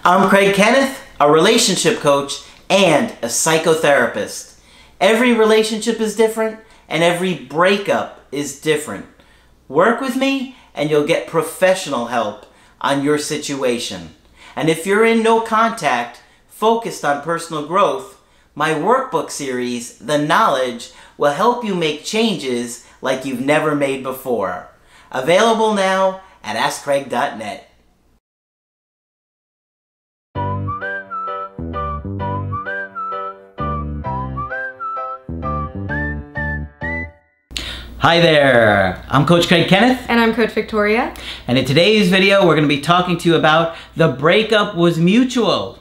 I'm Kenneth, a relationship coach and a psychotherapist. Every relationship is different and every breakup is different. Work with me and you'll get professional help on your situation. And if you're in no contact, focused on personal growth, my workbook series, The Knowledge, will help you make changes like you've never made before. Available now at AskCraig.net. Hi there, I'm Coach Craig Kenneth. And I'm Coach Victoria. And in today's video, we're going to be talking to you about the breakup was mutual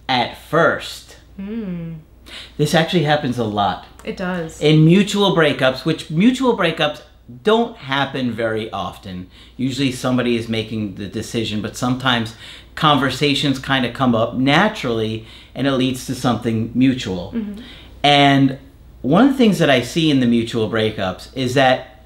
at first. This actually happens a lot. It does. In mutual breakups, which mutual breakups don't happen very often. Usually somebody is making the decision, but sometimes conversations kind of come up naturally and it leads to something mutual. And one of the things that I see in the mutual breakups is that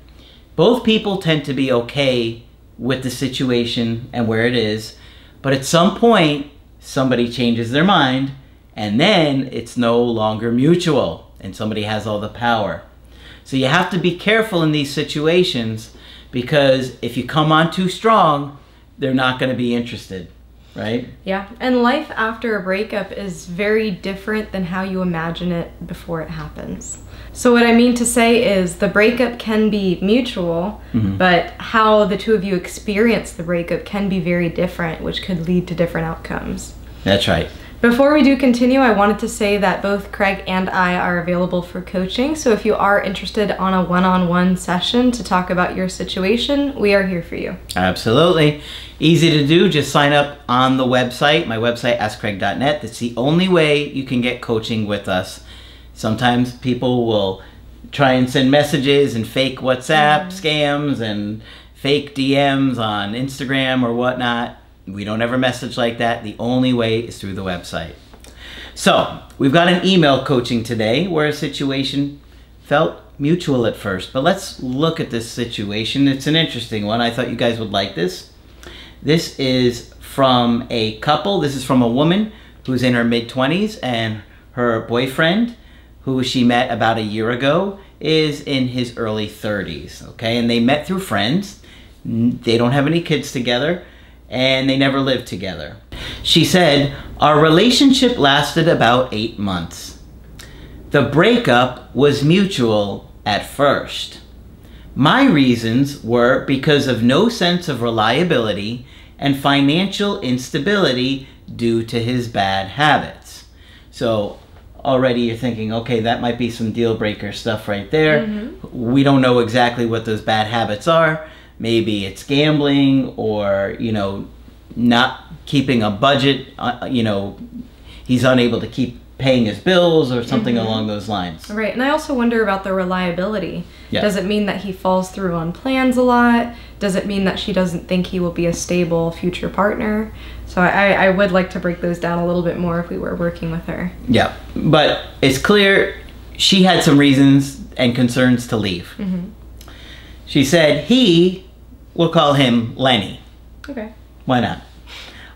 both people tend to be okay with the situation and where it is, but at some point somebody changes their mind and then it's no longer mutual and somebody has all the power. So you have to be careful in these situations because if you come on too strong, they're not going to be interested. Right? Yeah, and life after a breakup is very different than how you imagine it before it happens. So what I mean to say is the breakup can be mutual, but how the two of you experience the breakup can be very different, which could lead to different outcomes. That's right. Before we do continue, I wanted to say that both Craig and I are available for coaching. So if you are interested on a one-on-one session to talk about your situation, we are here for you. Absolutely. Easy to do. Just sign up on the website, my website, AskCraig.net. That's the only way you can get coaching with us. Sometimes people will try and send messages and fake WhatsApp scams and fake DMs on Instagram or whatnot. We don't ever message like that. The only way is through the website. So, we've got an email coaching today where a situation felt mutual at first. But let's look at this situation. It's an interesting one. I thought you guys would like this. This is from a couple. This is from a woman who's in her mid-20s and her boyfriend, who she met about a year ago, is in his early 30s. Okay, and they met through friends. They don't have any kids together. And they never lived together. She said, our relationship lasted about 8 months. The breakup was mutual at first. My reasons were because of no sense of reliability and financial instability due to his bad habits. So already you're thinking, okay, that might be some deal breaker stuff right there. We don't know exactly what those bad habits are. Maybe it's gambling or, you know, not keeping a budget, you know, he's unable to keep paying his bills or something along those lines. Right, and I also wonder about the reliability. Yeah. Does it mean that he falls through on plans a lot? Does it mean that she doesn't think he will be a stable future partner? So I would like to break those down a little bit more if we were working with her. Yeah, but it's clear she had some reasons and concerns to leave. She said we'll call him Lenny. Okay. Why not?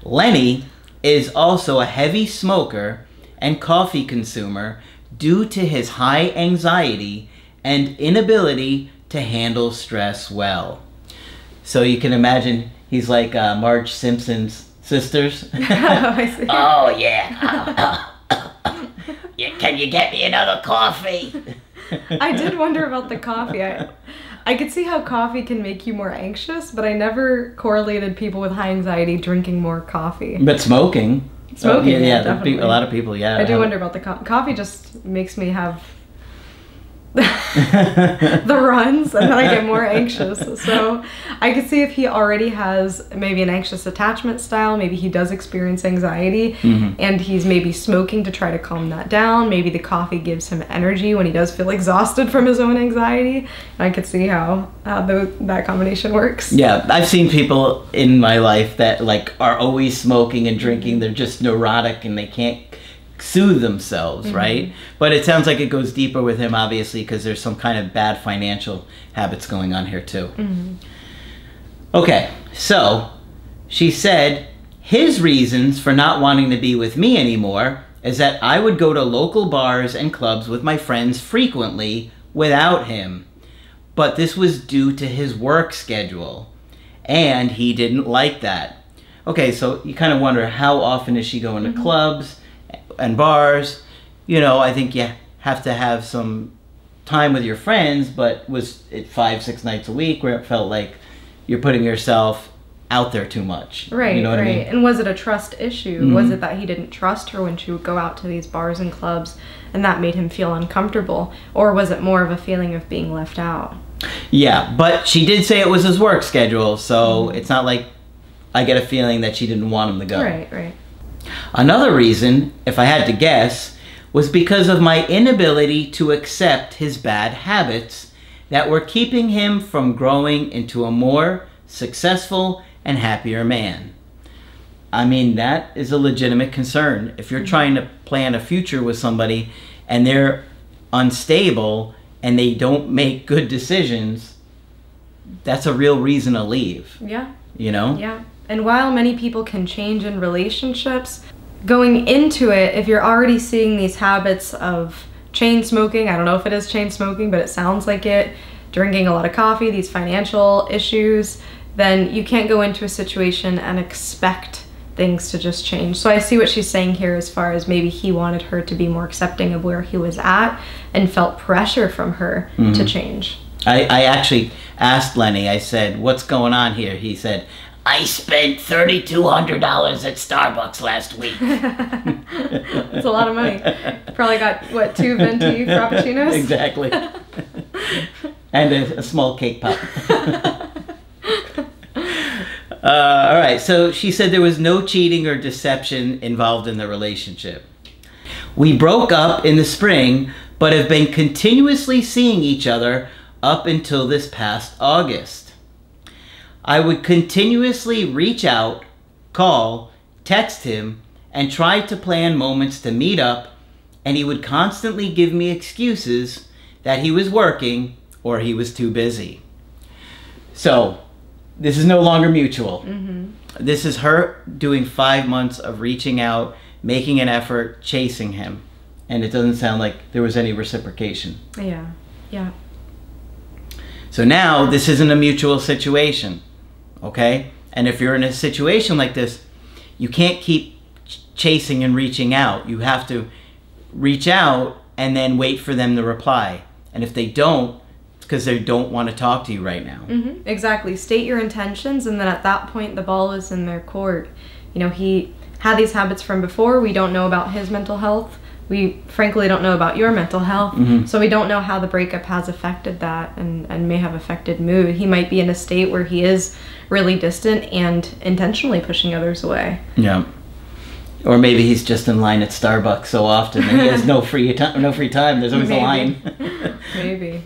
Lenny is also a heavy smoker and coffee consumer due to his high anxiety and inability to handle stress well. So you can imagine he's like Marge Simpson's sisters. Oh, I see. Oh, yeah. Yeah. Can you get me another coffee? I did wonder about the coffee. I could see how coffee can make you more anxious, but I never correlated people with high anxiety drinking more coffee. But smoking. Smoking, yeah, definitely. A lot of people, yeah. I do wonder about the coffee. Just makes me have the runs and then I get more anxious. So I could see if he already has maybe an anxious attachment style, maybe he does experience anxiety and he's maybe smoking to try to calm that down. Maybe the coffee gives him energy when he does feel exhausted from his own anxiety. And I could see how that combination works. Yeah, I've seen people in my life that like are always smoking and drinking. They're just neurotic and they can't soothe themselves, right? But it sounds like it goes deeper with him, obviously, because there's some kind of bad financial habits going on here too. Okay, so she said His reasons for not wanting to be with me anymore is that I would go to local bars and clubs with my friends frequently without him. But this was due to his work schedule, and he didn't like that. Okay, so you kind of wonder, how often is she going to clubs and bars? You know, I think you have to have some time with your friends, but was it 5-6 nights a week where it felt like you're putting yourself out there too much? Right, you know what I mean? And was it a trust issue? Was it that he didn't trust her when she would go out to these bars and clubs, and that made him feel uncomfortable? Or was it more of a feeling of being left out? Yeah, but she did say it was his work schedule, so it's not like I get a feeling that she didn't want him to go. Right. Another reason, if I had to guess, was because of my inability to accept his bad habits that were keeping him from growing into a more successful and happier man. I mean, that is a legitimate concern. If you're trying to plan a future with somebody and they're unstable and they don't make good decisions, that's a real reason to leave. Yeah. You know? Yeah. And while many people can change in relationships, going into it, if you're already seeing these habits of chain smoking, I don't know if it is chain smoking, but it sounds like it, drinking a lot of coffee, these financial issues, then you can't go into a situation and expect things to just change. So I see what she's saying here as far as maybe he wanted her to be more accepting of where he was at and felt pressure from her to change. I actually asked Lenny, I said, what's going on here? He said, I spent $3,200 at Starbucks last week. That's a lot of money. Probably got, what, 2 venti frappuccinos? Exactly. And a small cake pop. All right, so she said there was no cheating or deception involved in the relationship. We broke up in the spring, but have been continuously seeing each other up until this past August. I would continuously reach out, call, text him, and try to plan moments to meet up, and he would constantly give me excuses that he was working or he was too busy. So, this is no longer mutual. This is her doing 5 months of reaching out, making an effort, chasing him, and it doesn't sound like there was any reciprocation. Yeah. So now, this isn't a mutual situation. Okay? And if you're in a situation like this, you can't keep chasing and reaching out. You have to reach out and then wait for them to reply. And if they don't, it's because they don't want to talk to you right now. Exactly. State your intentions, and then at that point, the ball is in their court. You know, he had these habits from before. We don't know about his mental health. We frankly don't know about your mental health, so we don't know how the breakup has affected that and may have affected mood. He might be in a state where he is really distant and intentionally pushing others away. Yeah. Or maybe he's just in line at Starbucks so often and he has no free time. There's always a line. Maybe.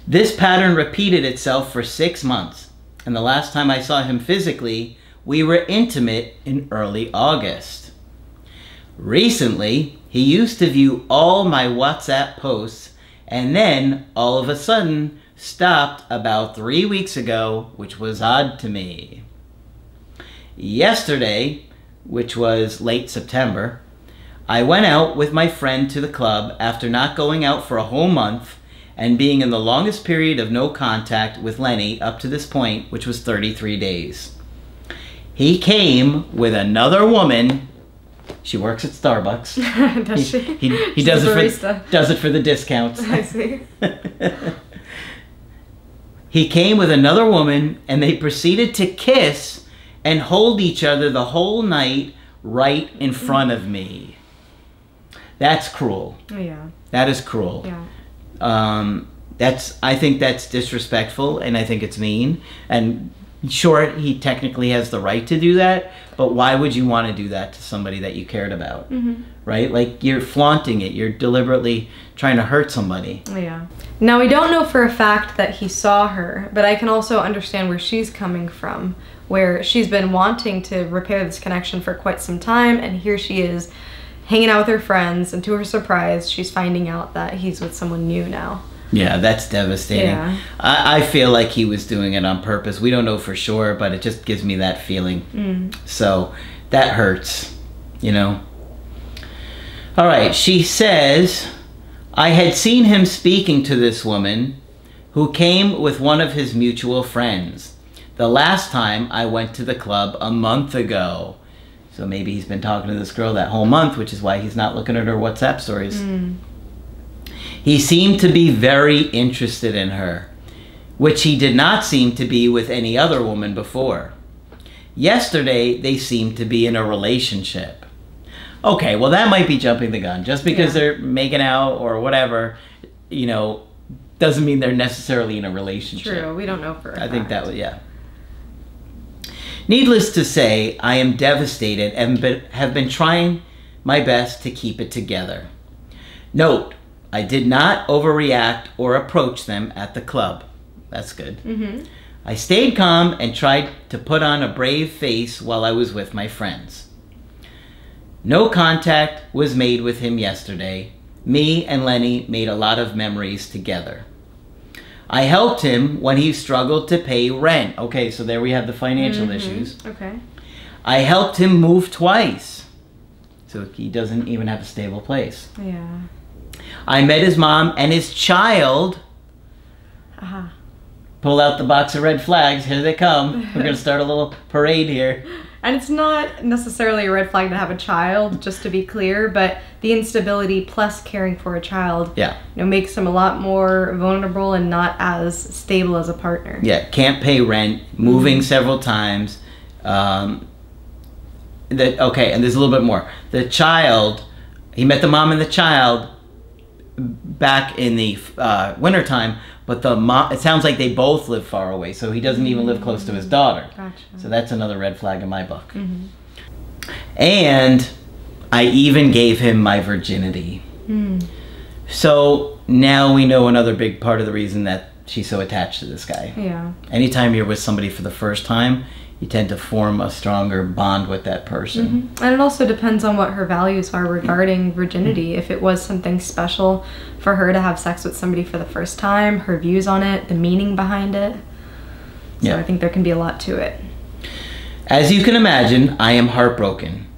This pattern repeated itself for 6 months, and the last time I saw him physically, we were intimate in early August. Recently, he used to view all my WhatsApp posts and then, all of a sudden, stopped about 3 weeks ago, which was odd to me. Yesterday, which was late September, I went out with my friend to the club after not going out for a whole month and being in the longest period of no contact with Lenny up to this point, which was 33 days. He came with another woman. She works at Starbucks. Does she? He does it for the discounts. I see. He came with another woman, and they proceeded to kiss and hold each other the whole night right in front of me. That's cruel. Yeah. That is cruel. Yeah. I think that's disrespectful, and I think it's mean. And sure, he technically has the right to do that, but why would you want to do that to somebody that you cared about? Right? Like, you're flaunting it. You're deliberately trying to hurt somebody. Yeah. Now, we don't know for a fact that he saw her, but I can also understand where she's coming from, where she's been wanting to repair this connection for quite some time, and here she is hanging out with her friends, and to her surprise, she's finding out that he's with someone new now. Yeah, that's devastating. Yeah. I feel like he was doing it on purpose. We don't know for sure, but it just gives me that feeling. So that hurts, you know. All right, she says, I had seen him speaking to this woman who came with one of his mutual friends the last time I went to the club a month ago. So maybe he's been talking to this girl that whole month, which is why he's not looking at her WhatsApp stories. He seemed to be very interested in her, which he did not seem to be with any other woman before. Yesterday, they seemed to be in a relationship. Okay, well, that might be jumping the gun. Just because they're making out or whatever, you know, doesn't mean they're necessarily in a relationship. True, we don't know for a fact. I think that was, yeah. Needless to say, I am devastated and have been trying my best to keep it together. Note, I did not overreact or approach them at the club. That's good. I stayed calm and tried to put on a brave face while I was with my friends. No contact was made with him yesterday. Me and Lenny made a lot of memories together. I helped him when he struggled to pay rent. Okay, so there we have the financial issues. Okay. I helped him move twice. So he doesn't even have a stable place. Yeah. I met his mom and his child. Pull out the box of red flags. Here they come. We're going to start a little parade here. And it's not necessarily a red flag to have a child, just to be clear, but the instability plus caring for a child, you know, makes him a lot more vulnerable and not as stable as a partner. Yeah, can't pay rent, moving several times. Okay, and there's a little bit more. The child, he met the mom and the child back in the wintertime, but the mom, it sounds like they both live far away, so he doesn't even live close to his daughter. Gotcha. So that's another red flag in my book. And I even gave him my virginity. So now we know another big part of the reason that she's so attached to this guy. Yeah. Anytime you're with somebody for the first time, you tend to form a stronger bond with that person. And it also depends on what her values are regarding virginity. If it was something special for her to have sex with somebody for the first time, her views on it, the meaning behind it. So I think there can be a lot to it. As you can imagine, I am heartbroken.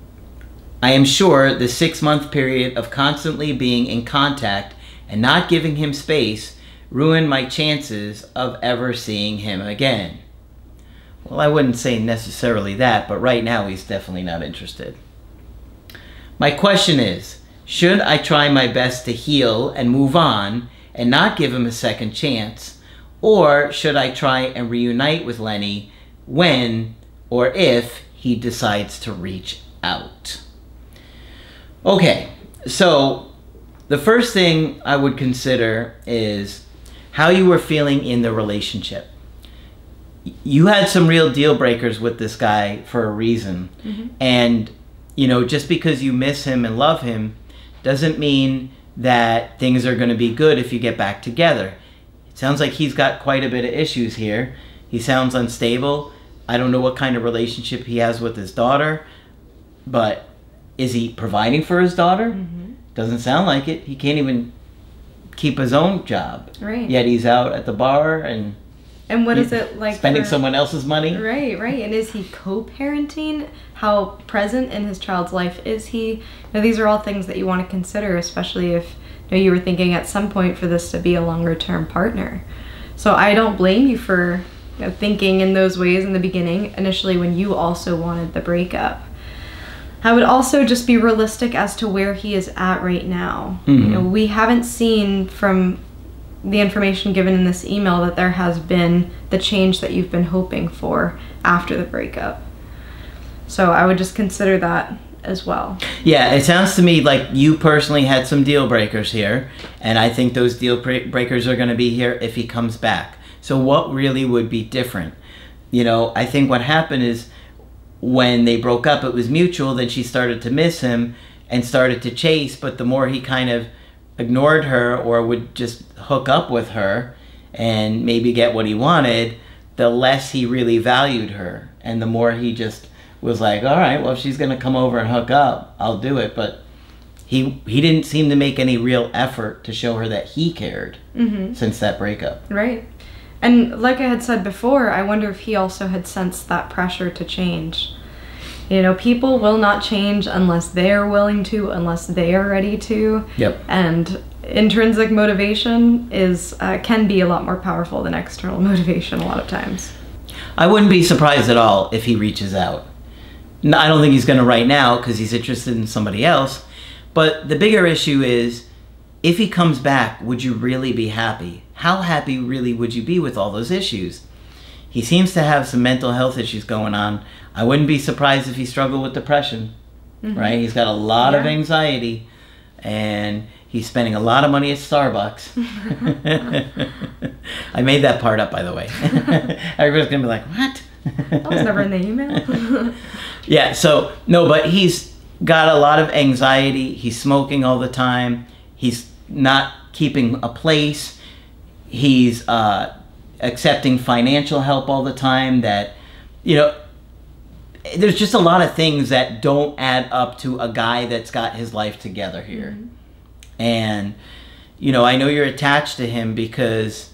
I am sure the 6-month period of constantly being in contact and not giving him space ruined my chances of ever seeing him again. Well, I wouldn't say necessarily that, but right now he's definitely not interested. My question is, should I try my best to heal and move on and not give him a second chance? Or should I try and reunite with Lenny when or if he decides to reach out? Okay, so the first thing I would consider is how you were feeling in the relationship. You had some real deal breakers with this guy for a reason. And, you know, just because you miss him and love him doesn't mean that things are going to be good if you get back together. It sounds like he's got quite a bit of issues here. He sounds unstable. I don't know what kind of relationship he has with his daughter, but is he providing for his daughter? Doesn't sound like it. He can't even keep his own job. Right. Yet he's out at the bar and what is it like spending someone else's money? Right. And is he co-parenting? How present in his child's life is he? Now, these are all things that you want to consider, especially if you were thinking at some point for this to be a longer-term partner. So I don't blame you for thinking in those ways in the beginning, initially when you also wanted the breakup. I would also just be realistic as to where he is at right now. We haven't seen from the information given in this email that there has been the change that you've been hoping for after the breakup. So I would just consider that as well. Yeah, it sounds to me like you personally had some deal breakers here, and I think those deal breakers are going to be here if he comes back. So what really would be different? You know, I think what happened is when they broke up, it was mutual. Then she started to miss him and started to chase, but the more he kind of ignored her or would just hook up with her and maybe get what he wanted, the less he really valued her. And the more he just was like, all right, well, if she's going to come over and hook up, I'll do it. But he didn't seem to make any real effort to show her that he cared since that breakup. Right. And like I had said before, I wonder if he also had sensed that pressure to change. You know, people will not change unless they're willing to, unless they are ready to. Yep. And intrinsic motivation is can be a lot more powerful than external motivation a lot of times. I wouldn't be surprised at all if he reaches out. No, I don't think he's going to right now because he's interested in somebody else. But the bigger issue is, if he comes back, would you really be happy? How happy really would you be with all those issues? He seems to have some mental health issues going on. I wouldn't be surprised if he struggled with depression, right? He's got a lot of anxiety, and he's spending a lot of money at Starbucks. I made that part up, by the way. Everybody's going to be like, what? That was never in the email. Yeah, so, no, but he's got a lot of anxiety. He's smoking all the time. He's not keeping a place. He's accepting financial help all the time that, you know, there's just a lot of things that don't add up to a guy that's got his life together here. And, you know, I know you're attached to him because,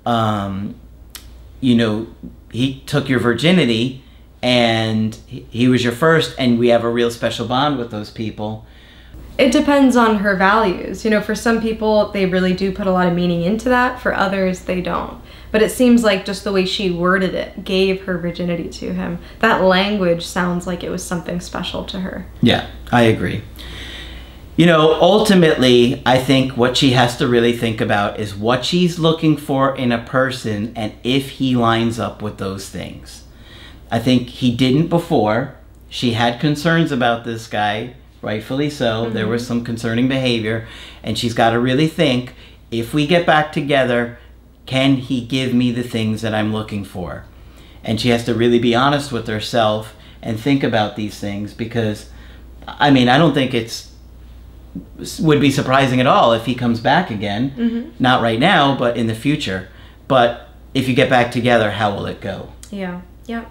you know, he took your virginity and he was your first, and we have a real special bond with those people. It depends on her values. You know, for some people, they really do put a lot of meaning into that. For others, they don't. But it seems like just the way she worded it gave her virginity to him. That language sounds like it was something special to her. Yeah, I agree. You know, ultimately, I think what she has to really think about is what she's looking for in a person and if he lines up with those things. I think he didn't before. She had concerns about this guy, rightfully so. There was some concerning behavior, and she's got to really think, if we get back together, can he give me the things that I'm looking for? And she has to really be honest with herself and think about these things, because, I mean, I don't think would be surprising at all if he comes back again. Not right now, but in the future. But if you get back together, how will it go? Yeah, yeah.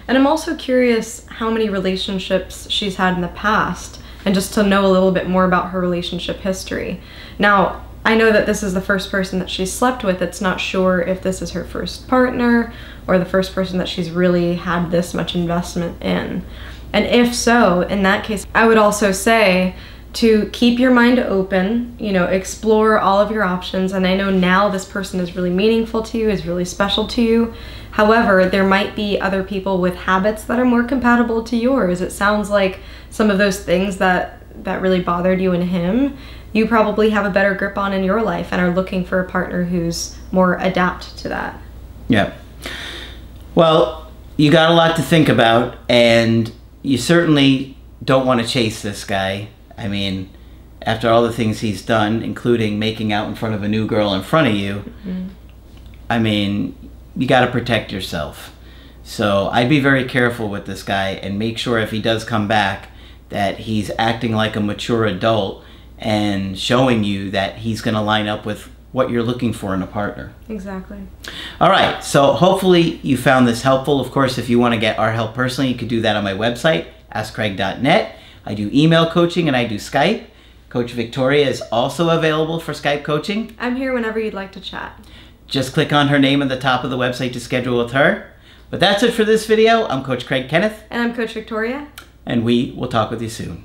And I'm also curious how many relationships she's had in the past, and just to know a little bit more about her relationship history. Now, I know that this is the first person that she's slept with. It's not sure if this is her first partner or the first person that she's really had this much investment in. And if so, in that case, I would also say to keep your mind open, you know, explore all of your options. And I know now this person is really meaningful to you, is really special to you. However, there might be other people with habits that are more compatible to yours. It sounds like some of those things that really bothered you in him, you probably have a better grip on in your life and are looking for a partner who's more adapt to that. Yeah. Well, you got a lot to think about, and you certainly don't want to chase this guy. I mean, after all the things he's done, including making out in front of a new girl in front of you, I mean, you got to protect yourself. So I'd be very careful with this guy and make sure if he does come back that he's acting like a mature adult and showing you that he's going to line up with what you're looking for in a partner. Exactly. All right, so hopefully you found this helpful. Of course, if you want to get our help personally, you could do that on my website, askcraig.net. I do email coaching and I do Skype. Coach Victoria is also available for Skype coaching. I'm here whenever you'd like to chat. Just click on her name at the top of the website to schedule with her. But that's it for this video. I'm Coach Craig Kenneth. And I'm Coach Victoria. And we will talk with you soon.